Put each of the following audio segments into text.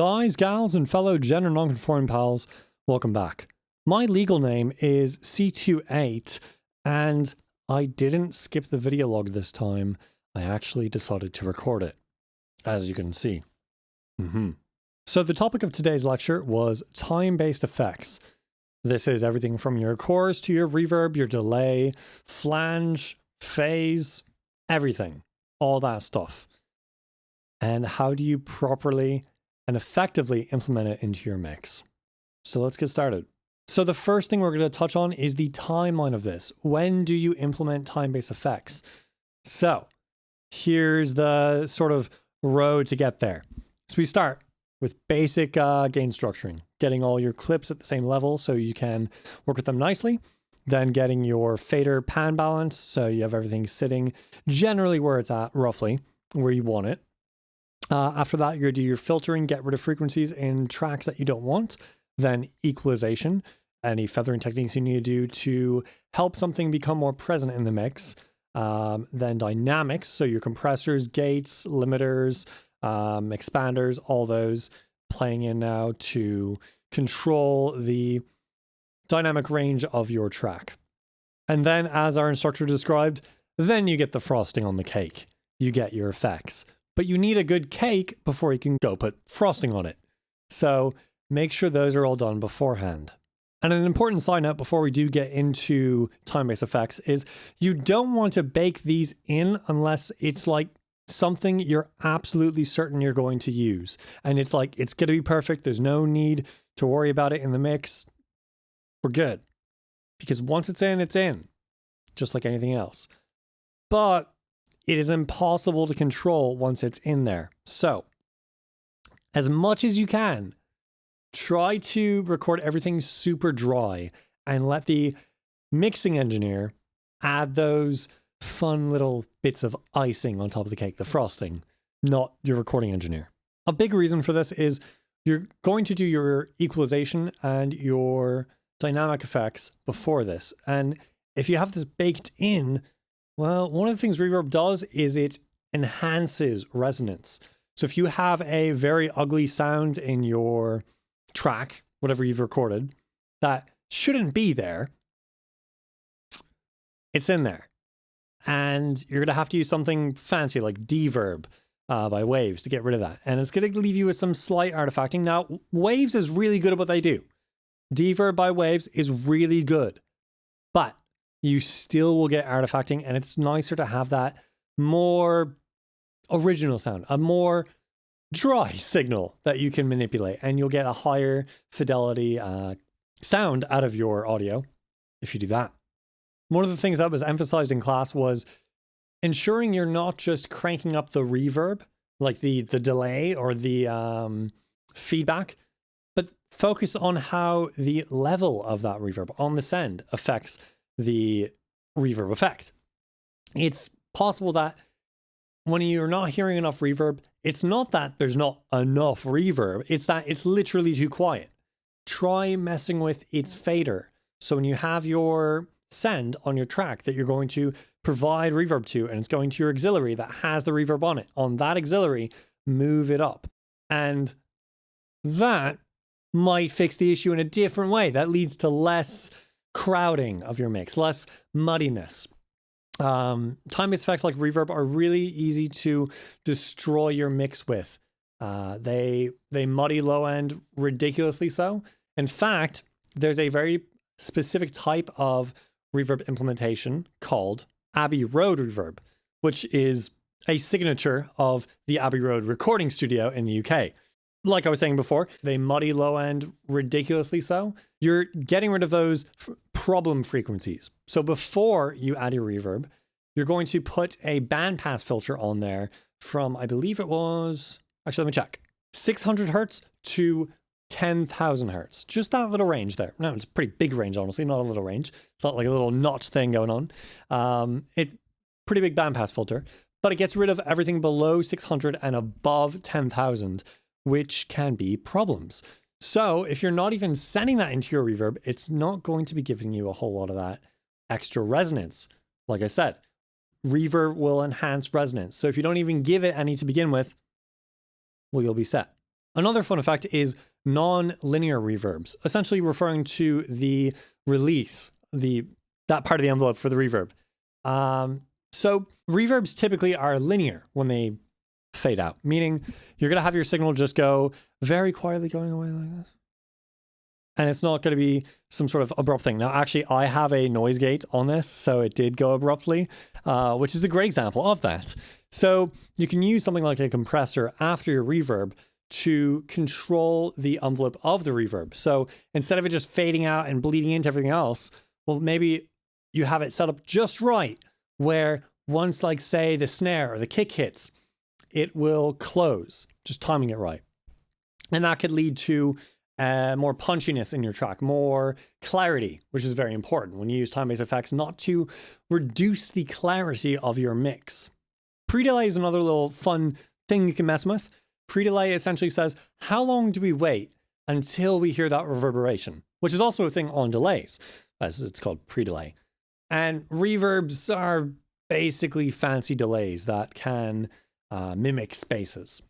Guys, gals, and fellow gender non-conforming pals, welcome back. My legal name is C28, and I didn't skip the video log this time. I actually decided to record it, as you can see. So the topic of today's lecture was time-based effects. This is everything from your chorus to your reverb, your delay, flange, phase, everything. All that stuff. And how do you properly and effectively implement it into your mix? So let's get started. So the first thing we're going to touch on is the timeline of this. When do you implement time-based effects? So here's the sort of road to get there. So we start with basic gain structuring, getting all your clips at the same level so you can work with them nicely. Then getting your fader pan balance, so you have everything sitting generally where it's at, roughly, where you want it. After that, you're going to do your filtering, get rid of frequencies in tracks that you don't want. Then equalization, any feathering techniques you need to do to help something become more present in the mix. Then dynamics, so your compressors, gates, limiters, expanders, all those playing in now to control the dynamic range of your track. And then, as our instructor described, then you get the frosting on the cake. You get your effects. But you need a good cake before you can go put frosting on it. So make sure those are all done beforehand. And an important side note before we do get into time-based effects is you don't want to bake these in unless it's like something you're absolutely certain you're going to use. And it's like, it's going to be perfect. There's no need to worry about it in the mix. We're good. Because once it's in, just like anything else. But it is impossible to control once it's in there. So, as much as you can, try to record everything super dry and let the mixing engineer add those fun little bits of icing on top of the cake, the frosting, not your recording engineer. A big reason for this is you're going to do your equalization and your dynamic effects before this. And if you have this baked in, well, one of the things reverb does is it enhances resonance. So if you have a very ugly sound in your track, whatever you've recorded, that shouldn't be there, it's in there. And you're going to have to use something fancy like Deverb by Waves to get rid of that. And it's going to leave you with some slight artifacting. Now, Waves is really good at what they do. Deverb by Waves is really good. But you still will get artifacting, and it's nicer to have that more original sound, a more dry signal that you can manipulate, and you'll get a higher fidelity sound out of your audio if you do that. One of the things that was emphasized in class was ensuring you're not just cranking up the reverb, like the delay or the feedback, but focus on how the level of that reverb on the send affects the reverb effect. It's possible that when you're not hearing enough reverb, it's not that there's not enough reverb, it's that it's literally too quiet. Try messing with its fader. So when you have your send on your track that you're going to provide reverb to, and it's going to your auxiliary that has the reverb on it, on that auxiliary, move it up. And that might fix the issue in a different way. That leads to less crowding of your mix, less muddiness. Time-based effects like reverb are really easy to destroy your mix with. They muddy low end ridiculously so. In fact, there's a very specific type of reverb implementation called Abbey Road reverb, which is a signature of the Abbey Road recording studio in the UK. Like I was saying before, they muddy low end ridiculously so. You're getting rid of those problem frequencies. So before you add your reverb, you're going to put a bandpass filter on there from, I believe it was, actually let me check, 600 hertz to 10,000 hertz. Just that little range there. No, it's a pretty big range, honestly, not a little range. It's not like a little notch thing going on. It's pretty big bandpass filter, but it gets rid of everything below 600 and above 10,000. Which can be problems. So if you're not even sending that into your reverb, it's not going to be giving you a whole lot of that extra resonance. Like I said, reverb will enhance resonance. So if you don't even give it any to begin with, well, you'll be set. Another fun effect is non-linear reverbs, essentially referring to the release, that part of the envelope for the reverb. So reverbs typically are linear when they fade out, meaning you're going to have your signal just go very quietly going away like this. And it's not going to be some sort of abrupt thing. Now, actually, I have a noise gate on this, so it did go abruptly, which is a great example of that. So you can use something like a compressor after your reverb to control the envelope of the reverb. So instead of it just fading out and bleeding into everything else, well, maybe you have it set up just right where once, like, say, the snare or the kick hits, it will close, just timing it right. And that could lead to more punchiness in your track, more clarity, which is very important when you use time-based effects, not to reduce the clarity of your mix. Pre-delay is another little fun thing you can mess with. Pre-delay essentially says, how long do we wait until we hear that reverberation? Which is also a thing on delays, as it's called pre-delay. And reverbs are basically fancy delays that can mimic spaces,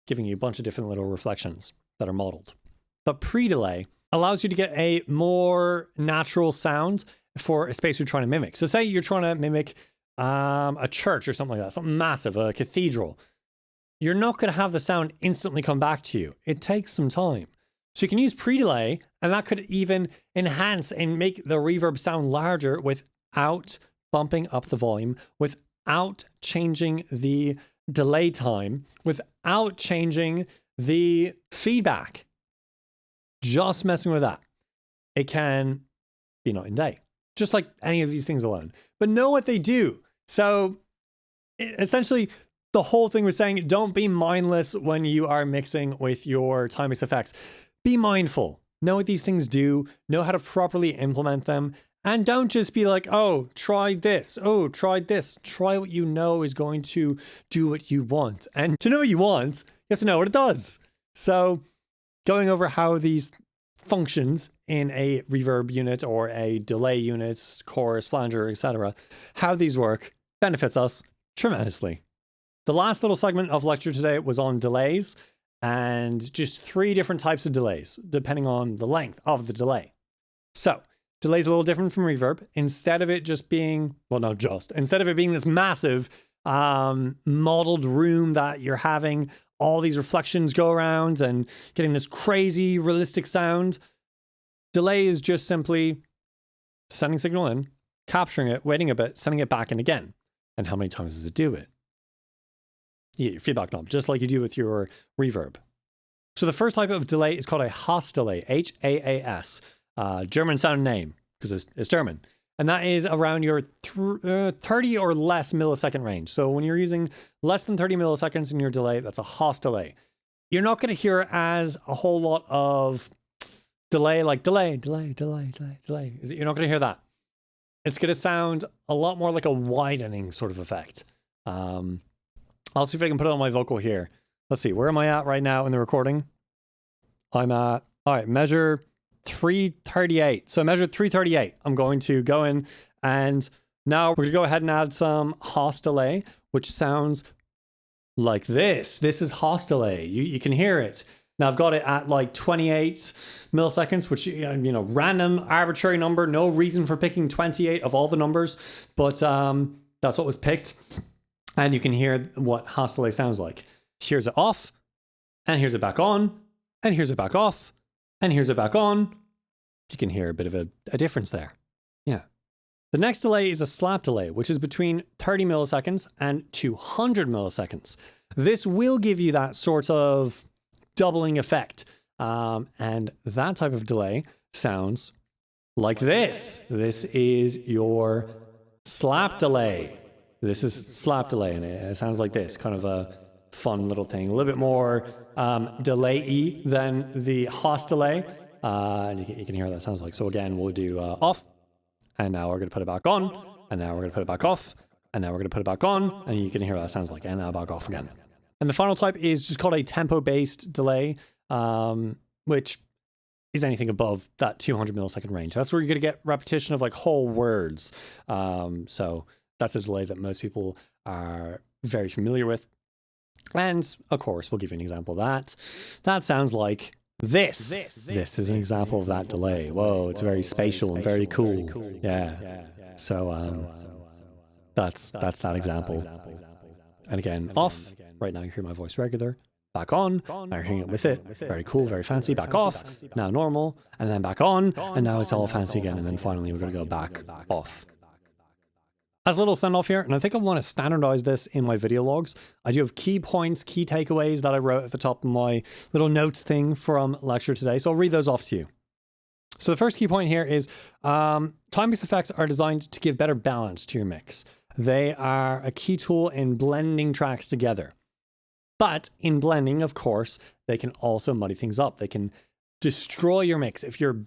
giving you a bunch of different little reflections that are modeled. But pre-delay allows you to get a more natural sound for a space you're trying to mimic. So say you're trying to mimic a church or something like that, something massive, a cathedral. You're not going to have the sound instantly come back to you. It takes some time. So you can use pre-delay, and that could even enhance and make the reverb sound larger without bumping up the volume, without changing the delay time, without changing the feedback. Just messing with that. It can be night and day, just like any of these things alone. But know what they do. So essentially, the whole thing was saying, don't be mindless when you are mixing with your time-based effects. Be mindful. Know what these things do. Know how to properly implement them. And don't just be like, oh, try this. Oh, try this. Try what you know is going to do what you want. And to know what you want, you have to know what it does. So going over how these functions in a reverb unit or a delay unit, chorus, flanger, etc., how these work benefits us tremendously. The last little segment of lecture today was on delays and just 3 different types of delays, depending on the length of the delay. So delay is a little different from reverb. Instead of it just being, instead of it being this massive modeled room that you're having all these reflections go around and getting this crazy realistic sound, delay is just simply sending signal in, capturing it, waiting a bit, sending it back in again. And how many times does it do it? You get your feedback knob, just like you do with your reverb. So the first type of delay is called a Haas delay, H-A-A-S, German sound name, because it's German. And that is around your 30 or less millisecond range. So when you're using less than 30 milliseconds in your delay, that's a Haas delay. You're not going to hear as a whole lot of delay, like delay. You're not going to hear that. It's going to sound a lot more like a widening sort of effect. I'll see if I can put it on my vocal here. Let's see, where am I at right now in the recording? I'm at, all right, measure 338. So measure 338. I'm going to go in and now we're going to go ahead and add some Haas delay, which sounds like this. This is Haas delay. You can hear it. Now I've got it at like 28 milliseconds, which, random arbitrary number, no reason for picking 28 of all the numbers, but that's what was picked. And you can hear what Haas delay sounds like. Here's it off, and here's it back on, and here's it back off, and here's it back on. You can hear a bit of a difference there. Yeah. The next delay is a slap delay, which is between 30 milliseconds and 200 milliseconds. This will give you that sort of doubling effect. And that type of delay sounds like this. This is your slap delay. This is slap delay, and it sounds like this, kind of a fun little thing. A little bit more delay-y than the Haas delay. And you can hear what that sounds like. So again, we'll do off, and now we're going to put it back on, and now we're going to put it back off, and now we're going to put it back on, and you can hear what that sounds like, and now back off again. And the final type is just called a tempo-based delay, which is anything above that 200 millisecond range. That's where you're going to get repetition of like whole words. So that's a delay that most people are very familiar with. And of course, we'll give you an example of that. That sounds like this. This is an example of that delay. Whoa, it's very spatial and very cool. Yeah. So that's that example. And again, off. Right now you hear my voice regular. Back on. Now you're hearing it with it. Very cool, very fancy. Back off. Now normal. And then back on. And now it's all fancy again. And then finally we're going to go back off. As a little send off here, and I think I want to standardize this in my video logs. I do have key points, key takeaways that I wrote at the top of my little notes thing from lecture today. So I'll read those off to you. So the first key point here is time-based effects are designed to give better balance to your mix. They are a key tool in blending tracks together. But in blending, of course, they can also muddy things up. They can destroy your mix if you're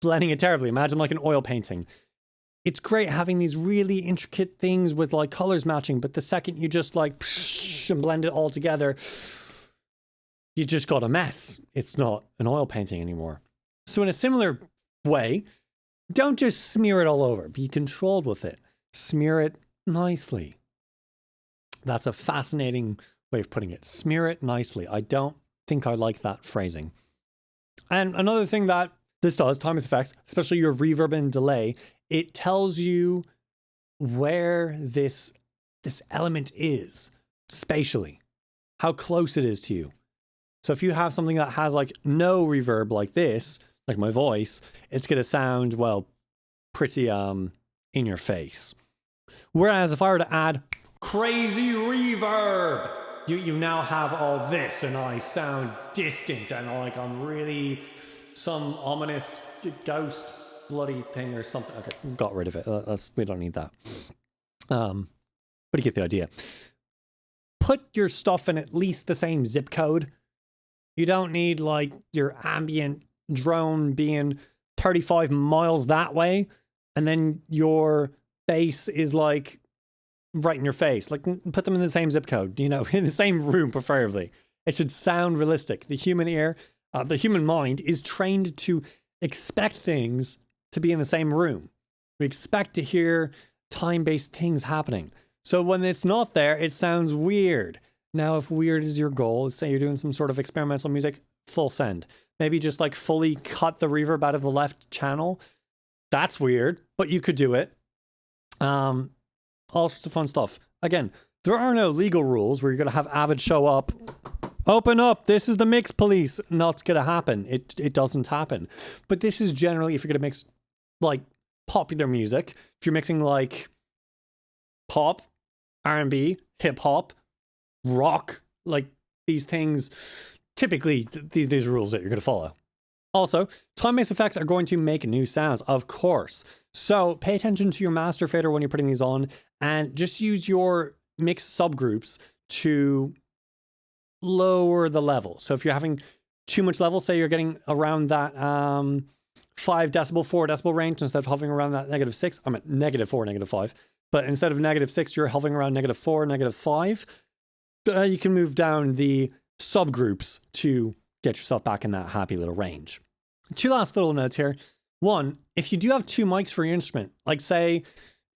blending it terribly. Imagine like an oil painting. It's great having these really intricate things with like colors matching, but the second you just like and blend it all together, you just got a mess. It's not an oil painting anymore. So in a similar way, don't just smear it all over. Be controlled with it. Smear it nicely. That's a fascinating way of putting it. Smear it nicely. I don't think I like that phrasing. And another thing that this does, time-based effects, especially your reverb and delay, it tells you where this element is spatially, how close it is to you. So if you have something that has like no reverb like this, like my voice, it's going to sound, well, pretty in your face. Whereas if I were to add crazy reverb, you now have all this and I sound distant and like I'm really some ominous ghost bloody thing or something. Okay, got rid of it. We don't need that. But you get the idea. Put your stuff in at least the same zip code. You don't need like your ambient drone being 35 miles that way and then your bass is like right in your face. Like put them in the same zip code, you know, in the same room preferably. It should sound realistic. The human ear, the human mind is trained to expect things to be in the same room. We expect to hear time-based things happening. So when it's not there, it sounds weird. Now, if weird is your goal, say you're doing some sort of experimental music, full send. Maybe just like fully cut the reverb out of the left channel. That's weird, but you could do it. All sorts of fun stuff. Again, there are no legal rules where you're going to have Avid show up. Open up, this is the mix police. Not going to happen. It doesn't happen. But this is generally if you're going to mix like popular music, if you're mixing like pop, R&B, hip hop, rock, like these things, typically these rules that you're going to follow. Also, time-based effects are going to make new sounds, of course. So pay attention to your master fader when you're putting these on and just use your mix subgroups to lower the level. So if you're having too much level, say you're getting around that 5 decibel, 4 decibel range instead of hovering around that -6. I'm at -4, -5. But instead of -6, you're hovering around -4, -5. You can move down the subgroups to get yourself back in that happy little range. 2 last little notes here. 1, if you do have 2 mics for your instrument, like say,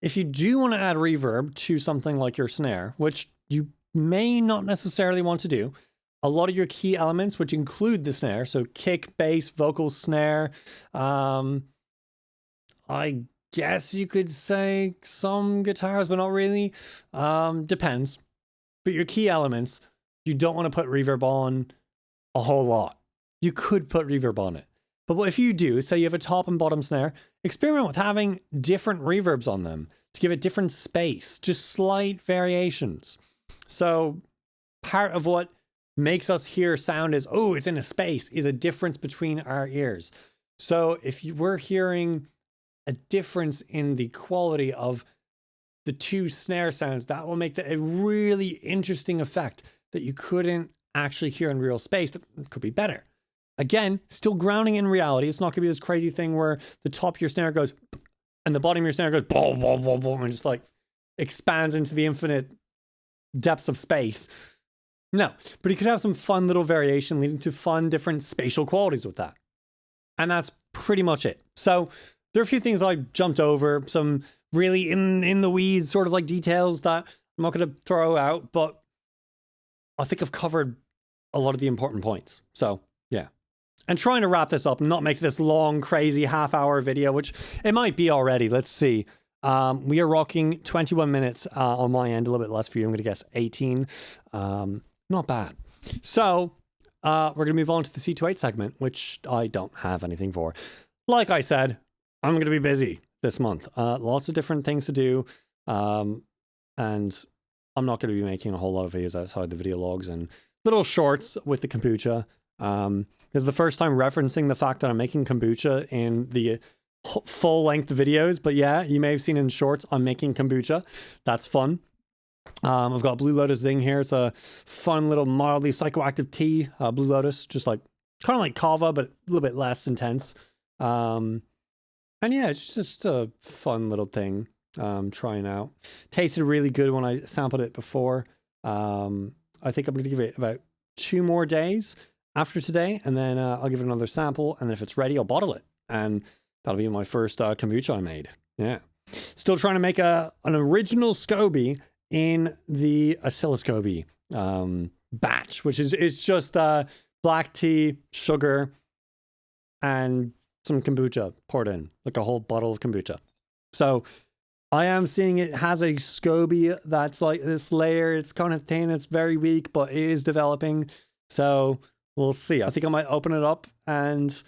if you do want to add reverb to something like your snare, which you may not necessarily want to do, a lot of your key elements, which include the snare, so kick, bass, vocal, snare, I guess you could say some guitars, but not really. Depends. But your key elements, you don't want to put reverb on a whole lot. You could put reverb on it. But what if you do, say you have a top and bottom snare, experiment with having different reverbs on them to give it different space, just slight variations. So part of what makes us hear sound is, oh, it's in a space, is a difference between our ears. So if you were hearing a difference in the quality of the 2 snare sounds, that will make a really interesting effect that you couldn't actually hear in real space. That could be better. Again, still grounding in reality. It's not going to be this crazy thing where the top of your snare goes and the bottom of your snare goes boom, boom, boom, boom, and just like expands into the infinite depths of space. No, but you could have some fun little variation leading to fun different spatial qualities with that. And that's pretty much it. So there are a few things I jumped over, some really in the weeds sort of like details that I'm not going to throw out, but I think I've covered a lot of the important points. So, yeah. And trying to wrap this up and not make this long, crazy half-hour video, which it might be already. Let's see. We are rocking 21 minutes on my end, a little bit less for you. I'm going to guess 18. Not bad. So, we're going to move on to the C28 segment, which I don't have anything for. Like I said, I'm going to be busy this month. Lots of different things to do. And I'm not going to be making a whole lot of videos outside the video logs and little shorts with the kombucha. This is the first time referencing the fact that I'm making kombucha in the full-length videos. But yeah, you may have seen in shorts, I'm making kombucha. That's fun. I've got Blue Lotus Zing here. It's a fun little mildly psychoactive tea. Blue Lotus, just like kind of like kava, but a little bit less intense. And yeah, it's just a fun little thing. Trying out. Tasted really good when I sampled it before. I think I'm going to give it about 2 more days after today, and then I'll give it another sample, and then if it's ready, I'll bottle it, and that'll be my first kombucha I made. Yeah. Still trying to make an original SCOBY in the oscilloscopy batch, which is just black tea, sugar, and some kombucha poured in, like a whole bottle of kombucha. So I am seeing it has a SCOBY that's like this layer. It's kind of thin, it's very weak, but it is developing. So we'll see. I think I might open it up and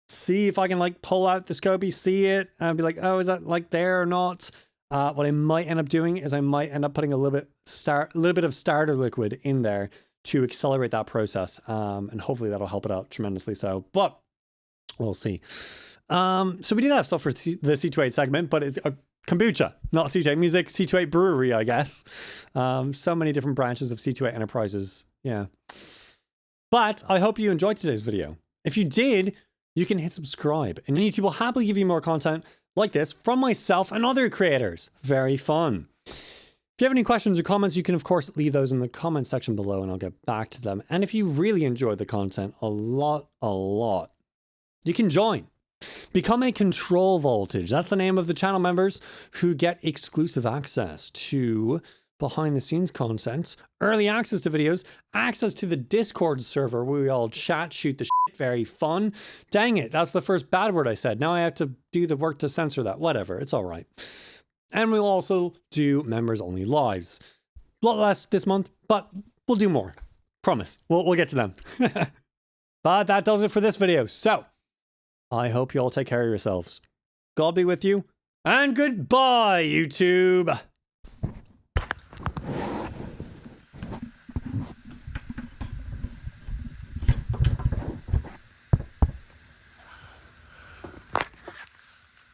see if I can like pull out the SCOBY, see it, and be like, oh, is that like there or not? What I might end up doing is I might end up putting a little bit of starter liquid in there to accelerate that process. And hopefully that'll help it out tremendously. So, but we'll see. So we did have stuff for the C28 segment, but it's kombucha, not C28 music, C28 brewery, I guess. So many different branches of C28 Enterprises. Yeah. But I hope you enjoyed today's video. If you did, you can hit subscribe, and YouTube will happily give you more content like this from myself and other creators. Very fun. If you have any questions or comments, you can, of course, leave those in the comment section below, and I'll get back to them. And if you really enjoyed the content a lot, you can join. Become a control voltage. That's the name of the channel members who get exclusive access to behind the scenes content, early access to videos, access to the Discord server where we all chat, shoot the shit. Very fun. Dang it, that's the first bad word I said. Now I have to do the work to censor that. Whatever, it's all right. And we'll also do members only lives. A lot less this month, but we'll do more. Promise. We'll get to them. But that does it for this video. So I hope you all take care of yourselves. God be with you, and goodbye, YouTube.